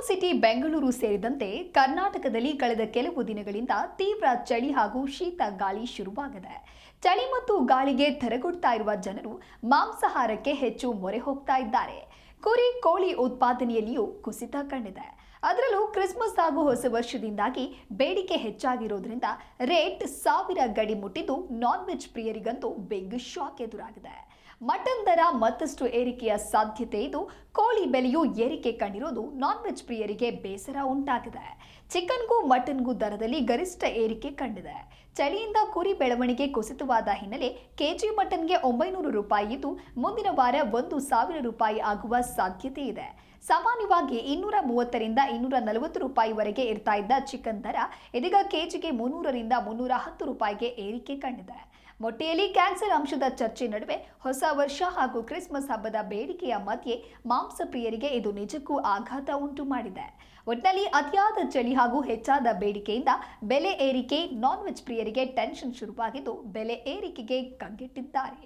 City Bengaluru ಸೇರಿದಂತೆ ಕರ್ನಾಟಕದಲ್ಲಿ ಕಳೆದ ಕೆಲವು ದಿನಗಳಿಂದ ತೀವ್ರ ಚಳಿ ಹಾಗೂ ಶೀತ ಗಾಳಿ ಶುರುವಾಗಿದೆ. ಚಳಿ ಮತ್ತು ಗಾಳಿಗೆ ತೆರೆಗೊಡ್ತಾ ಇರುವ ಜನರು ಮಾಂಸಾಹಾರಕ್ಕೆ ಹೆಚ್ಚು ಮೊರೆ ಹೋಗ್ತಾ ಇದ್ದಾರೆ. ಕುರಿ ಕೋಳಿ ಉತ್ಪಾದನೆಯಲ್ಲಿಯೂ ಕುಸಿತ ಕಂಡಿದೆ. ಅದರಲ್ಲೂ ಕ್ರಿಸ್ಮಸ್ ಹಾಗೂ ಹೊಸ ವರ್ಷದಿಂದಾಗಿ ಬೇಡಿಕೆ ಹೆಚ್ಚಾಗಿರೋದ್ರಿಂದ ರೇಟ್ 1000 ಗಡಿ ಮುಟ್ಟಿದ್ದು ನಾನ್ ವೆಜ್ ಪ್ರಿಯರಿಗಂತೂ ಬಿಗ್ ಶಾಕ್ ಎದುರಾಗಿದೆ. ಮಟನ್ ದರ ಮತ್ತಷ್ಟು ಏರಿಕೆಯ ಸಾಧ್ಯತೆ ಇದ್ದು, ಕೋಳಿ ಬೆಲೆಯೂ ಏರಿಕೆ ಕಂಡಿರೋದು ನಾನ್ ವೆಜ್ ಪ್ರಿಯರಿಗೆ ಬೇಸರ ಉಂಟಾಗಿದೆ. ಚಿಕನ್ಗೂ ಮಟನ್ಗೂ ದರದಲ್ಲಿ ಗರಿಷ್ಠ ಏರಿಕೆ ಕಂಡಿದೆ. ಚಳಿಯಿಂದ ಕುರಿ ಬೆಳವಣಿಗೆ ಕುಸಿತವಾದ ಹಿನ್ನೆಲೆ ಕೆಜಿ ಮಟನ್ಗೆ 900 ರೂಪಾಯಿ ಇದ್ದು, ಮುಂದಿನ ವಾರ 1000 ರೂಪಾಯಿ ಆಗುವ ಸಾಧ್ಯತೆ ಇದೆ. ಸಾಮಾನ್ಯವಾಗಿ 230 ರಿಂದ 240 ರೂಪಾಯಿವರೆಗೆ ಇರ್ತಾ ಇದ್ದ ಚಿಕನ್ ದರ ಇದೀಗ ಕೆಜಿಗೆ 300 ರಿಂದ 310 ರೂಪಾಯಿಗೆ ಏರಿಕೆ ಕಂಡಿದೆ. ಮೊಟ್ಟೆಯಲ್ಲಿ ಕ್ಯಾನ್ಸರ್ ಅಂಶದ ಚರ್ಚೆ ನಡುವೆ ಹೊಸ ವರ್ಷ ಹಾಗೂ ಕ್ರಿಸ್ಮಸ್ ಹಬ್ಬದ ಬೇಡಿಕೆಯ ಮಧ್ಯೆ ಮಾಂಸ ಪ್ರಿಯರಿಗೆ ಇದು ನಿಜಕ್ಕೂ ಆಘಾತ ಉಂಟು ಮಾಡಿದೆ. ಒಟ್ಟಿನಲ್ಲಿ ಅತಿಯಾದ ಚಳಿ ಹಾಗೂ ಹೆಚ್ಚಾದ ಬೇಡಿಕೆಯಿಂದ ಬೆಲೆ ಏರಿಕೆ ನಾನ್ ವೆಜ್ ಪ್ರಿಯರಿಗೆ ಟೆನ್ಷನ್ ಶುರುವಾಗಿದ್ದು, ಬೆಲೆ ಏರಿಕೆಗೆ ಕಂಗೆಟ್ಟಿದ್ದಾರೆ.